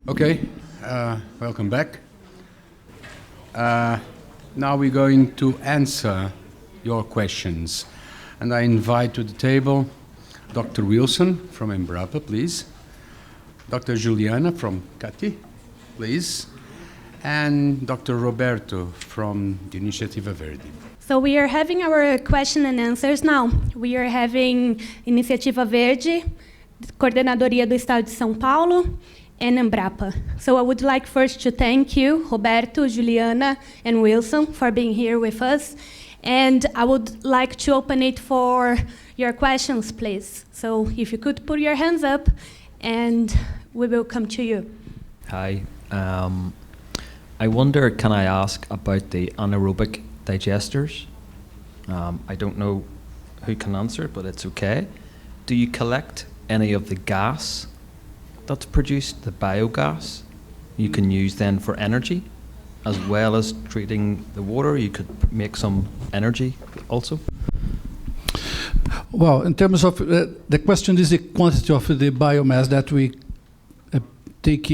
Okay, welcome back. Now we're going to answer your questions. And I invite to the table Dr. Wilson from Embrapa, please. Dr. Juliana from CATI, please. And Dr. Roberto from the Iniciativa Verde. So we are having our question and answers now. We are having Iniciativa Verde, Coordenadoria do Estado de São Paulo, and Embrapa. So I would like first to thank you, Roberto, Juliana, and Wilson, for being here with us. And I would like to open it for your questions, please. So if you could put your hands up, and we will come to you. Hi. I wonder, can I ask about the anaerobic digesters? I don't know who can answer, but it's okay. Do you collect any of the gas that's produced, the biogas, you can use then for energy, as well as treating the water? You could make some energy also? Well, in terms of the question is the quantity of the biomass that we take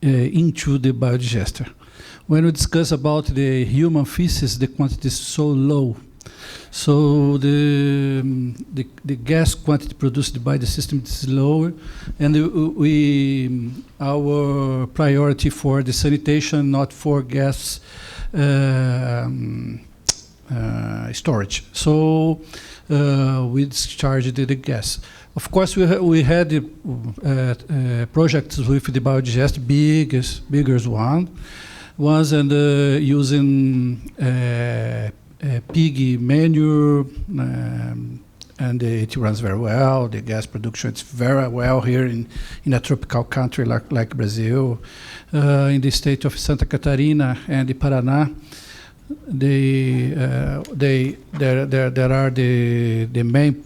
into the biodigester. When we discuss about the human feces, the quantity is so low. So the gas quantity produced by the system is lower, and our priority for the sanitation, not for gas storage. So we discharged the gas. Of course, we had projects with the biodigester, bigger ones, and using pig manure, and it runs very well. The gas production is very well here in a tropical country like Brazil. In the state of Santa Catarina and the Paraná, there are the main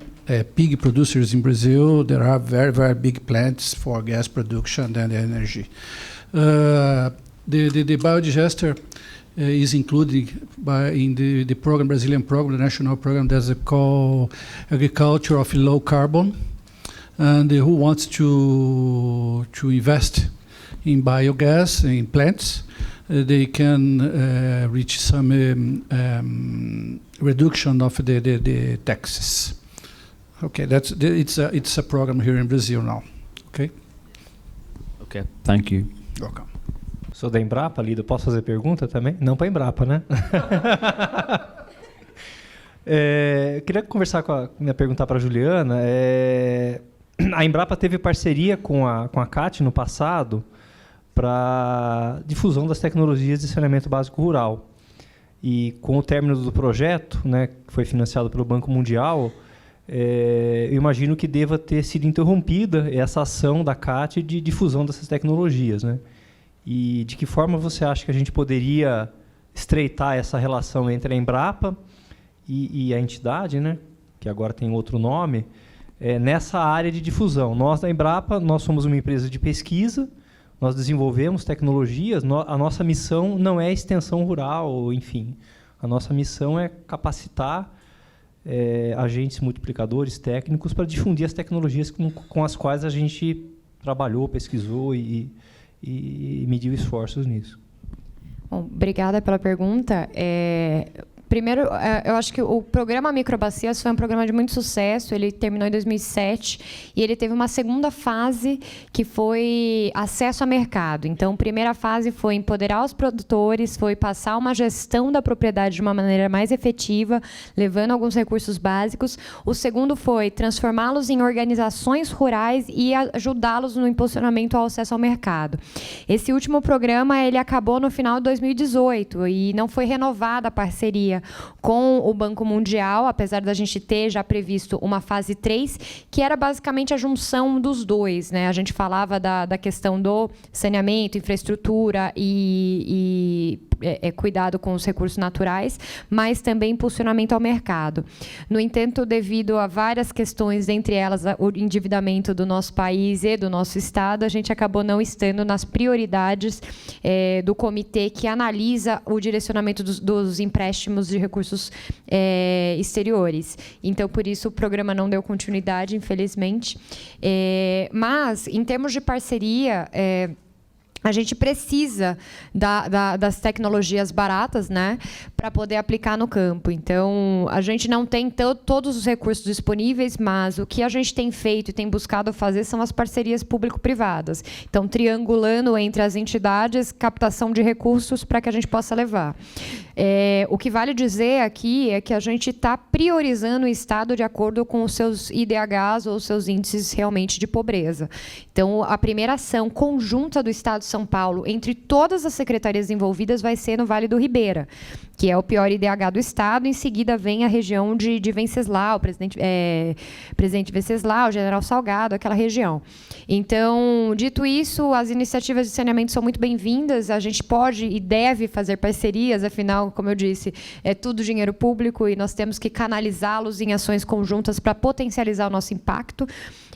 pig producers in Brazil. There are very, very big plants for gas production and energy. The biodigester is included in the program, Brazilian program, the national program that's called Agriculture of Low Carbon, and who wants to invest in biogas in plants, they can reach some reduction of the taxes. Okay, it's a program here in Brazil now. Okay. Okay, thank you. Welcome. Sou da Embrapa, Lido. Posso fazer pergunta também? Não para a Embrapa, né? Eu queria perguntar para a Juliana. A Embrapa teve parceria com a CATI no passado para difusão das tecnologias de saneamento básico rural. E com o término do projeto, né, que foi financiado pelo Banco Mundial, eu imagino que deva ter sido interrompida essa ação da CATI de difusão dessas tecnologias, né? E de que forma você acha que a gente poderia estreitar essa relação entre a Embrapa e a entidade, né, que agora tem outro nome, nessa área de difusão? Nós, da Embrapa, nós somos uma empresa de pesquisa, nós desenvolvemos tecnologias, a nossa missão não é extensão rural, enfim. A nossa missão é capacitar agentes multiplicadores técnicos para difundir as tecnologias com as quais a gente trabalhou, pesquisou e mediu esforços nisso. Bom, obrigada pela pergunta. Primeiro, eu acho que o programa Microbacias foi um programa de muito sucesso. Ele terminou em 2007 e ele teve uma segunda fase que foi acesso a mercado. Então, a primeira fase foi empoderar os produtores, foi passar uma gestão da propriedade de uma maneira mais efetiva, levando alguns recursos básicos. O segundo foi transformá-los em organizações rurais e ajudá-los no impulsionamento ao acesso ao mercado. Esse último programa ele acabou no final de 2018 e não foi renovada a parceria com o Banco Mundial, apesar da gente ter já previsto uma fase 3, que era basicamente a junção dos dois, né? A gente falava da questão do saneamento, infraestrutura e cuidado com os recursos naturais, mas também impulsionamento ao mercado. No entanto, devido a várias questões, entre elas o endividamento do nosso país e do nosso Estado, a gente acabou não estando nas prioridades do comitê que analisa o direcionamento dos empréstimos de recursos exteriores. Então, por isso, o programa não deu continuidade, infelizmente. Mas, em termos de parceria, a gente precisa das tecnologias baratas, né, para poder aplicar no campo. Então, a gente não tem todos os recursos disponíveis, mas o que a gente tem feito e tem buscado fazer são as parcerias público-privadas. Então, triangulando entre as entidades, captação de recursos para que a gente possa levar. O que vale dizer aqui é que a gente está priorizando o Estado de acordo com os seus IDHs ou os seus índices realmente de pobreza. Então, a primeira ação conjunta do Estado de São Paulo, entre todas as secretarias envolvidas, vai ser no Vale do Ribeira, que é o pior IDH do Estado. Em seguida, vem a região de Venceslau, Presidente Venceslau, General Salgado, aquela região. Então, dito isso, as iniciativas de saneamento são muito bem-vindas. A gente pode e deve fazer parcerias, afinal, como eu disse, é tudo dinheiro público e nós temos que canalizá-los em ações conjuntas para potencializar o nosso impacto.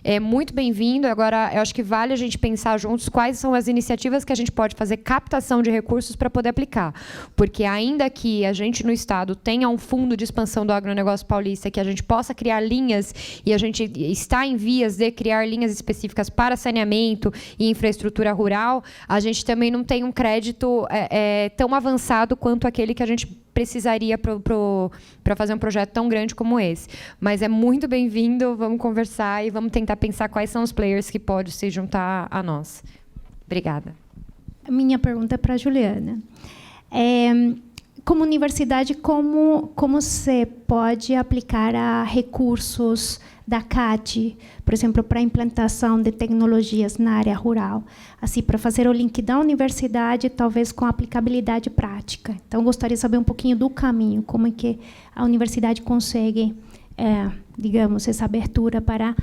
É muito bem-vindo. Agora, eu acho que vale a gente pensar juntos quais são as iniciativas que a gente pode fazer captação de recursos para poder aplicar. Porque, ainda que a gente, no Estado, tenha um fundo de expansão do agronegócio paulista, que a gente possa criar linhas, e a gente está em vias de criar linhas específicas para saneamento e infraestrutura rural, a gente também não tem um crédito tão avançado quanto aquele que a gente precisaria para fazer um projeto tão grande como esse. Mas é muito bem-vindo, vamos conversar e vamos tentar pensar quais são os players que podem se juntar a nós. Obrigada. A minha pergunta é para a Juliana. Como universidade, como você pode aplicar a recursos da CAT, por exemplo, para a implantação de tecnologias na área rural, assim, para fazer o link da universidade, talvez com aplicabilidade prática. Então, gostaria de saber um pouquinho do caminho, como é que a universidade consegue, digamos, essa abertura para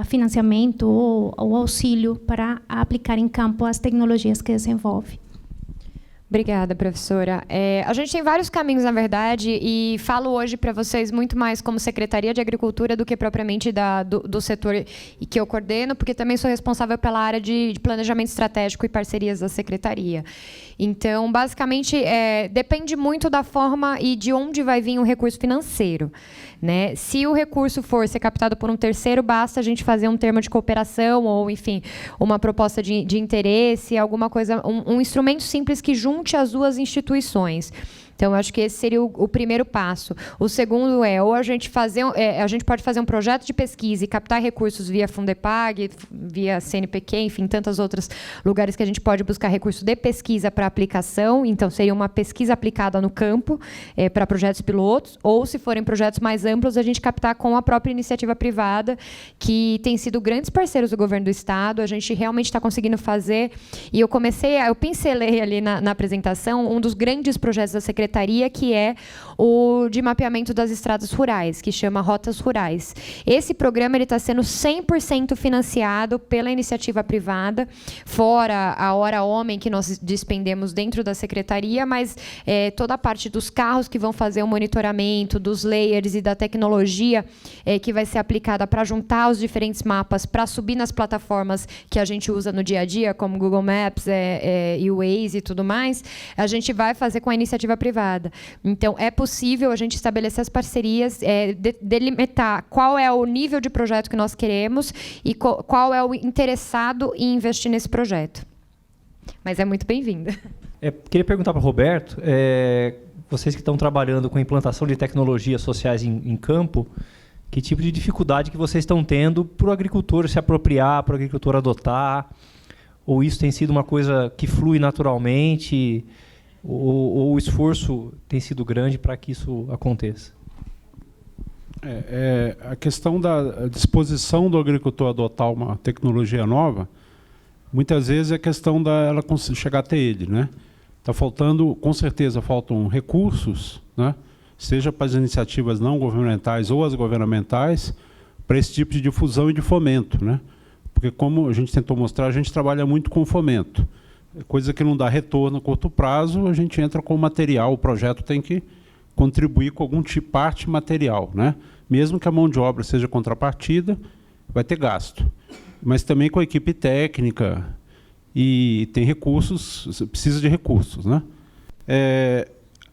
financiamento ou auxílio para aplicar em campo as tecnologias que desenvolve. Obrigada, professora. A gente tem vários caminhos, na verdade, e falo hoje para vocês muito mais como Secretaria de Agricultura do que propriamente do setor que eu coordeno, porque também sou responsável pela área de planejamento estratégico e parcerias da Secretaria. Então, basicamente, depende muito da forma e de onde vai vir o recurso financeiro, né? Se o recurso for ser captado por um terceiro, basta a gente fazer um termo de cooperação ou, enfim, uma proposta de interesse, alguma coisa, um instrumento simples que junte as duas instituições. Então, eu acho que esse seria o primeiro passo. O segundo ou a gente pode fazer um projeto de pesquisa e captar recursos via Fundepag, via CNPq, enfim, tantos outros lugares que a gente pode buscar recurso de pesquisa para aplicação. Então, seria uma pesquisa aplicada no campo para projetos pilotos, ou, se forem projetos mais amplos, a gente captar com a própria iniciativa privada, que tem sido grandes parceiros do governo do Estado. A gente realmente está conseguindo fazer. E eu pincelei ali na apresentação um dos grandes projetos da Secretaria, que é o de mapeamento das estradas rurais, que chama Rotas Rurais. Esse programa está sendo 100% financiado pela iniciativa privada, fora a hora homem que nós despendemos dentro da Secretaria, mas toda a parte dos carros que vão fazer o monitoramento, dos layers e da tecnologia que vai ser aplicada para juntar os diferentes mapas, para subir nas plataformas que a gente usa no dia a dia, como Google Maps e o Waze e tudo mais, a gente vai fazer com a iniciativa privada. Então, é possível a gente estabelecer as parcerias, delimitar qual é o nível de projeto que nós queremos e qual é o interessado em investir nesse projeto. Mas é muito bem-vinda. Queria perguntar para o Roberto, vocês que estão trabalhando com a implantação de tecnologias sociais em campo, que tipo de dificuldade que vocês estão tendo para o agricultor se apropriar, para o agricultor adotar, ou isso tem sido uma coisa que flui naturalmente, ou o esforço tem sido grande para que isso aconteça? A questão da disposição do agricultor a adotar uma tecnologia nova, muitas vezes é questão ela chegar até ele, né? Está faltando, com certeza, faltam recursos, né? Seja para as iniciativas não governamentais ou as governamentais, para esse tipo de difusão e de fomento, né? Porque, como a gente tentou mostrar, a gente trabalha muito com fomento. Coisa que não dá retorno a curto prazo, a gente entra com material, o projeto tem que contribuir com algum tipo, parte material, né? Mesmo que a mão de obra seja contrapartida, vai ter gasto. Mas também com a equipe técnica, e tem recursos, precisa de recursos, né?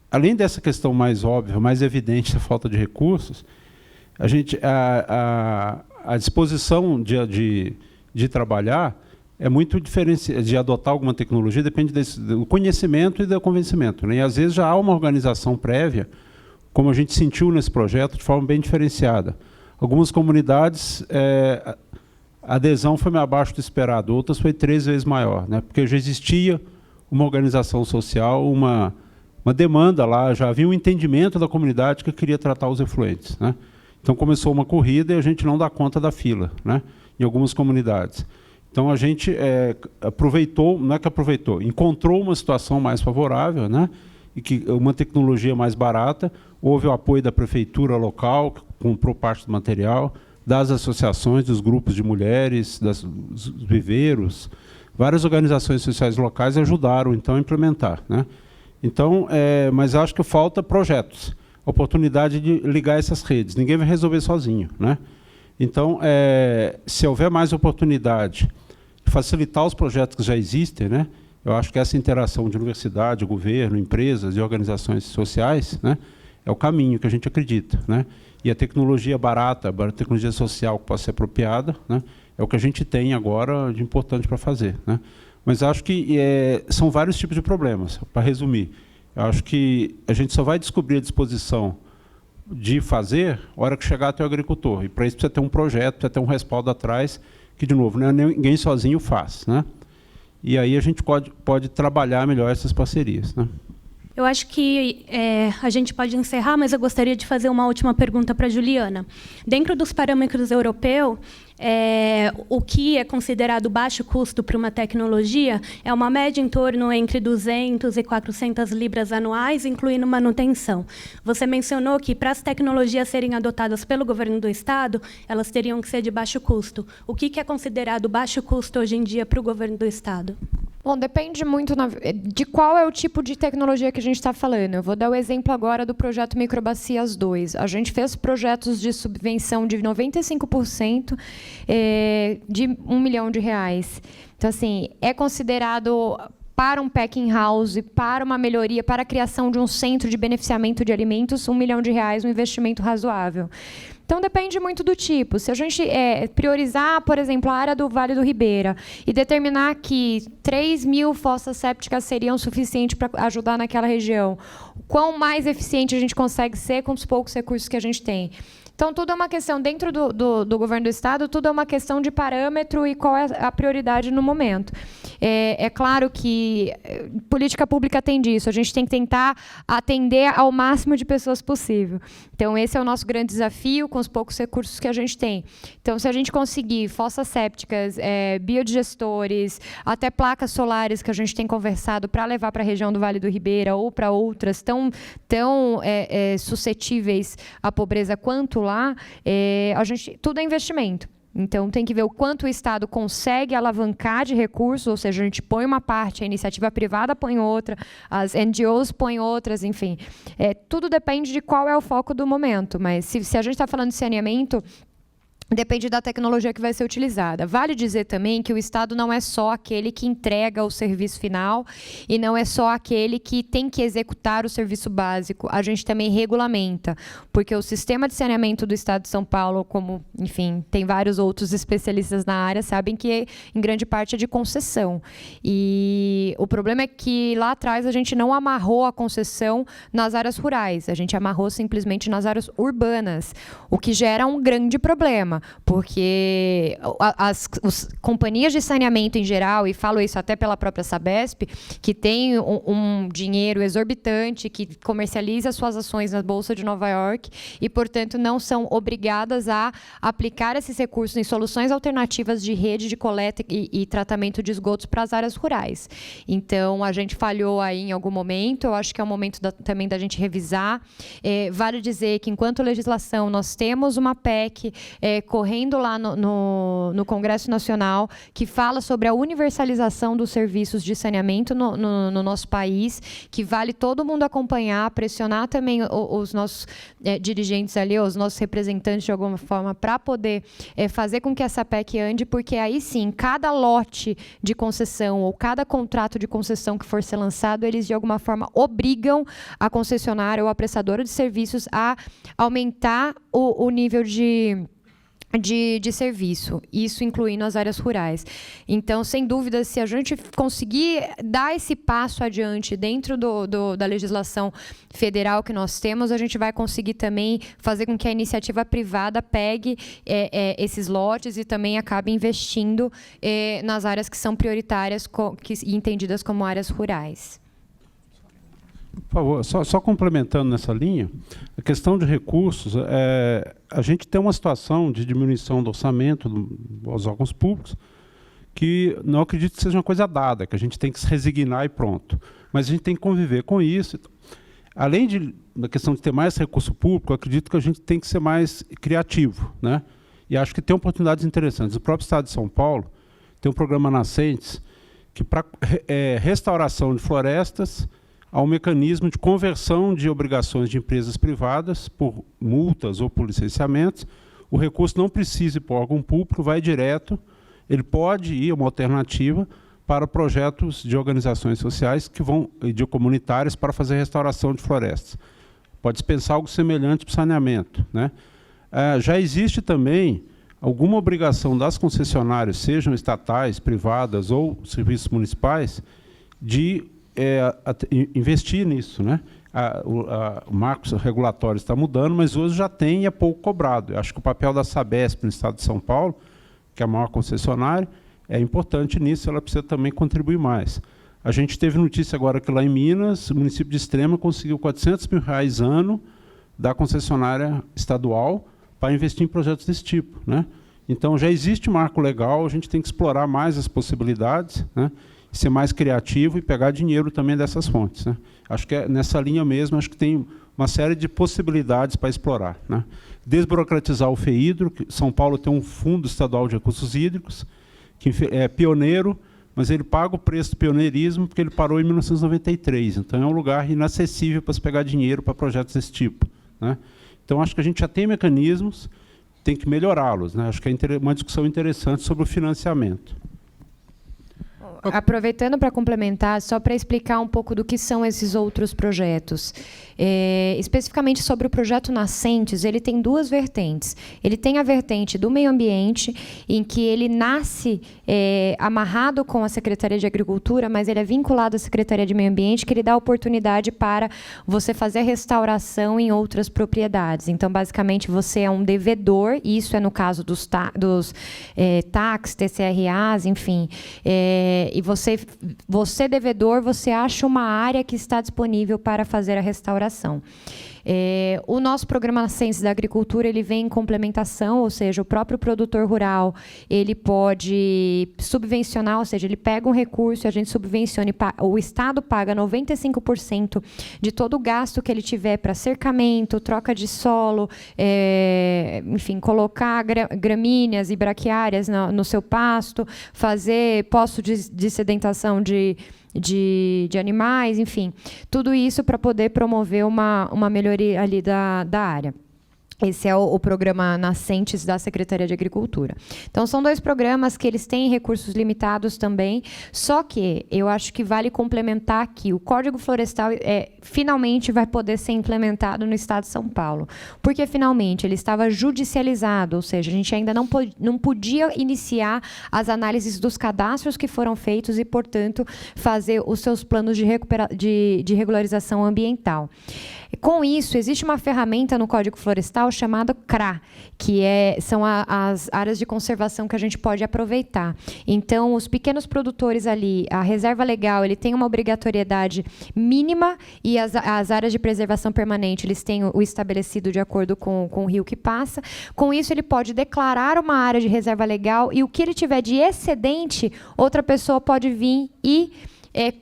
Além dessa questão mais óbvia, mais evidente da falta de recursos, a disposição de trabalhar é muito diferente de adotar alguma tecnologia, depende do conhecimento e do convencimento, né? E às vezes já há uma organização prévia, como a gente sentiu nesse projeto, de forma bem diferenciada. Algumas comunidades, a adesão foi mais abaixo do esperado, outras foi 3 vezes maior, né? Porque já existia uma organização social, uma demanda lá, já havia um entendimento da comunidade que queria tratar os efluentes, né? Então começou uma corrida e a gente não dá conta da fila, né? Em algumas comunidades. Então a gente aproveitou, não é que aproveitou, encontrou uma situação mais favorável, né? E que uma tecnologia mais barata, houve o apoio da prefeitura local, que comprou parte do material, das associações, dos grupos de mulheres, dos viveiros, várias organizações sociais locais ajudaram então a implementar, né? Então, mas acho que falta projetos, oportunidade de ligar essas redes. Ninguém vai resolver sozinho, né? Então, se houver mais oportunidade de facilitar os projetos que já existem, né? Eu acho que essa interação de universidade, governo, empresas e organizações sociais, né, é o caminho que a gente acredita, né? E a tecnologia barata, a tecnologia social que possa ser apropriada, né, é o que a gente tem agora de importante para fazer, né? Mas acho que são vários tipos de problemas. Para resumir, eu acho que a gente só vai descobrir a disposição de fazer a hora que chegar até o agricultor. E para isso precisa ter um projeto, precisa ter um respaldo atrás, que, de novo, ninguém sozinho faz, né? E aí a gente pode trabalhar melhor essas parcerias, né? Eu acho que a gente pode encerrar, mas eu gostaria de fazer uma última pergunta para a Juliana. Dentro dos parâmetros europeus, o que é considerado baixo custo para uma tecnologia é uma média em torno entre 200 e 400 libras anuais, incluindo manutenção. Você mencionou que, para as tecnologias serem adotadas pelo governo do Estado, elas teriam que ser de baixo custo. O que é considerado baixo custo hoje em dia para o governo do Estado? Bom, depende muito de qual é o tipo de tecnologia que a gente está falando. Eu vou dar o exemplo agora do projeto Microbacias 2. A gente fez projetos de subvenção de 95% de R$1 milhão. Então, assim, é considerado para um packing house, para uma melhoria, para a criação de um centro de beneficiamento de alimentos, R$1 milhão, um investimento razoável. Então, depende muito do tipo. Se a gente priorizar, por exemplo, a área do Vale do Ribeira e determinar que 3.000 fossas sépticas seriam suficientes para ajudar naquela região, quão mais eficiente a gente consegue ser com os poucos recursos que a gente tem? Então, tudo é uma questão, dentro do governo do Estado, tudo é uma questão de parâmetro e qual é a prioridade no momento. É claro que política pública tem disso, a gente tem que tentar atender ao máximo de pessoas possível. Então, esse é o nosso grande desafio, com os poucos recursos que a gente tem. Então, se a gente conseguir fossas sépticas, biodigestores, até placas solares que a gente tem conversado para levar para a região do Vale do Ribeira ou para outras tão suscetíveis à pobreza quanto lá, tudo é investimento. Então, tem que ver o quanto o Estado consegue alavancar de recursos, ou seja, a gente põe uma parte, a iniciativa privada põe outra, as NGOs põem outras, enfim. Tudo depende de qual é o foco do momento, mas se a gente está falando de saneamento, depende da tecnologia que vai ser utilizada. Vale dizer também que o Estado não é só aquele que entrega o serviço final e não é só aquele que tem que executar o serviço básico. A gente também regulamenta, porque o sistema de saneamento do Estado de São Paulo, como, enfim, tem vários outros especialistas na área, sabem que, em grande parte, é de concessão. E o problema é que, lá atrás, a gente não amarrou a concessão nas áreas rurais, a gente amarrou simplesmente nas áreas urbanas, o que gera um grande problema, porque as companhias de saneamento em geral, e falo isso até pela própria Sabesp, que tem um dinheiro exorbitante, que comercializa suas ações na Bolsa de Nova York e, portanto, não são obrigadas a aplicar esses recursos em soluções alternativas de rede de coleta e tratamento de esgotos para as áreas rurais. Então, a gente falhou aí em algum momento, eu acho que é o momento também da gente revisar. Vale dizer que, enquanto legislação, nós temos uma PEC correndo lá no Congresso Nacional, que fala sobre a universalização dos serviços de saneamento no nosso país, que vale todo mundo acompanhar, pressionar também os nossos dirigentes ali, os nossos representantes de alguma forma, para poder fazer com que essa PEC ande, porque aí sim, cada lote de concessão ou cada contrato de concessão que for ser lançado, eles de alguma forma obrigam a concessionária ou a prestadora de serviços a aumentar o nível de de serviço, isso incluindo as áreas rurais. Então, sem dúvida, se a gente conseguir dar esse passo adiante dentro da legislação federal que nós temos, a gente vai conseguir também fazer com que a iniciativa privada pegue esses lotes e também acabe investindo nas áreas que são prioritárias e entendidas como áreas rurais. Por favor, só complementando nessa linha, a questão de recursos, a gente tem uma situação de diminuição do orçamento dos órgãos públicos que não acredito que seja uma coisa dada, que a gente tem que se resignar e pronto. Mas a gente tem que conviver com isso. Além da questão de ter mais recurso público, eu acredito que a gente tem que ser mais criativo, né? E acho que tem oportunidades interessantes. O próprio Estado de São Paulo tem um programa Nascentes que, para restauração de florestas, há um mecanismo de conversão de obrigações de empresas privadas por multas ou por licenciamentos. O recurso não precisa ir para o órgão público, vai direto, ele pode ir, uma alternativa, para projetos de organizações sociais de comunitárias para fazer restauração de florestas. Pode-se pensar algo semelhante para o saneamento, né? Já existe também alguma obrigação das concessionárias, sejam estatais, privadas ou serviços municipais, de investir nisso, né? O marco regulatório está mudando, mas hoje já tem e é pouco cobrado. Eu acho que o papel da Sabesp no Estado de São Paulo, que é a maior concessionária, é importante nisso, ela precisa também contribuir mais. A gente teve notícia agora que lá em Minas, o município de Extrema conseguiu R$400 mil ano da concessionária estadual para investir em projetos desse tipo, né? Então, já existe marco legal, a gente tem que explorar mais as possibilidades, né? Ser mais criativo e pegar dinheiro também dessas fontes, né? Acho que nessa linha mesmo, acho que tem uma série de possibilidades para explorar, né? Desburocratizar o FEHIDRO, São Paulo tem um Fundo Estadual de Recursos Hídricos, que é pioneiro, mas ele paga o preço do pioneirismo porque ele parou em 1993, então é um lugar inacessível para se pegar dinheiro para projetos desse tipo, né? Então, acho que a gente já tem mecanismos, tem que melhorá-los, né? Acho que é uma discussão interessante sobre o financiamento. Aproveitando para complementar, só para explicar um pouco do que são esses outros projetos. Especificamente sobre o projeto Nascentes, ele tem duas vertentes. Ele tem a vertente do meio ambiente, em que ele nasce amarrado com a Secretaria de Agricultura, mas ele é vinculado à Secretaria de Meio Ambiente, que ele dá oportunidade para você fazer a restauração em outras propriedades. Então, basicamente, você é um devedor, e isso é no caso dos TACs, TCRAs, enfim. E você devedor, você acha uma área que está disponível para fazer a restauração. O nosso programa Nascentes da Agricultura, ele vem em complementação, ou seja, o próprio produtor rural, ele pode subvencionar, ou seja, ele pega um recurso e a gente subvenciona, o Estado paga 95% de todo o gasto que ele tiver para cercamento, troca de solo, enfim, colocar gramíneas e braquiárias no seu pasto, fazer poço de sedentação de animais, enfim, tudo isso para poder promover uma melhoria ali da área. Esse é o programa Nascentes da Secretaria de Agricultura. Então, são dois programas que eles têm recursos limitados também, só que eu acho que vale complementar que o Código Florestal finalmente vai poder ser implementado no Estado de São Paulo. Porque, finalmente, ele estava judicializado, ou seja, a gente ainda não podia iniciar as análises dos cadastros que foram feitos e, portanto, fazer os seus planos de regularização ambiental. Com isso, existe uma ferramenta no Código Florestal chamada CRA, que são as áreas de conservação que a gente pode aproveitar. Então, os pequenos produtores ali, a reserva legal, ele tem uma obrigatoriedade mínima e as áreas de preservação permanente, eles têm o estabelecido de acordo com o rio que passa. Com isso, ele pode declarar uma área de reserva legal e o que ele tiver de excedente, outra pessoa pode vir e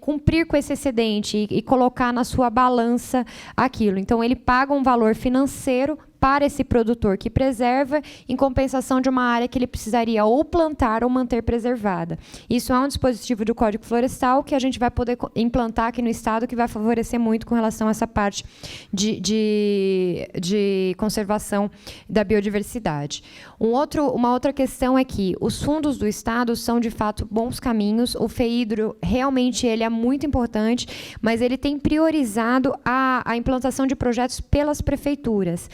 cumprir com esse excedente e colocar na sua balança aquilo. Então, ele paga um valor financeiro para esse produtor que preserva, em compensação de uma área que ele precisaria ou plantar ou manter preservada. Isso é um dispositivo do Código Florestal que a gente vai poder implantar aqui no Estado, que vai favorecer muito com relação a essa parte de conservação da biodiversidade. Uma outra questão é que os fundos do Estado são, de fato, bons caminhos. O FEHIDRO, realmente, ele é muito importante, mas ele tem priorizado a implantação de projetos pelas prefeituras.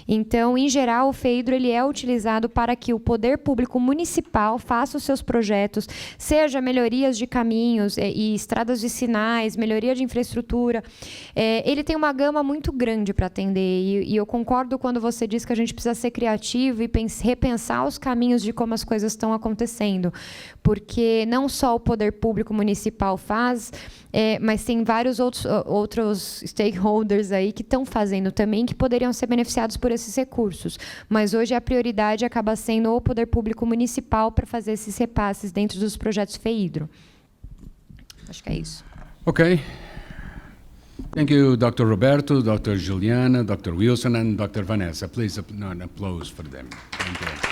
Então, em geral, o FEIDRO ele é utilizado para que o poder público municipal faça os seus projetos, seja melhorias de caminhos e estradas vicinais, melhoria de infraestrutura. Ele tem uma gama muito grande para atender e eu concordo quando você diz que a gente precisa ser criativo e repensar os caminhos de como as coisas estão acontecendo, porque não só o poder público municipal faz, mas tem vários outros stakeholders aí que estão fazendo também, que poderiam ser beneficiados por esses recursos. Mas hoje a prioridade acaba sendo o poder público municipal para fazer esses repasses dentro dos projetos FEIDRO. Acho que é isso. Okay. Thank you, Dr. Roberto, Dr. Juliana, Dr. Wilson, and Dr. Vanessa. Please, an applause for them. Thank you.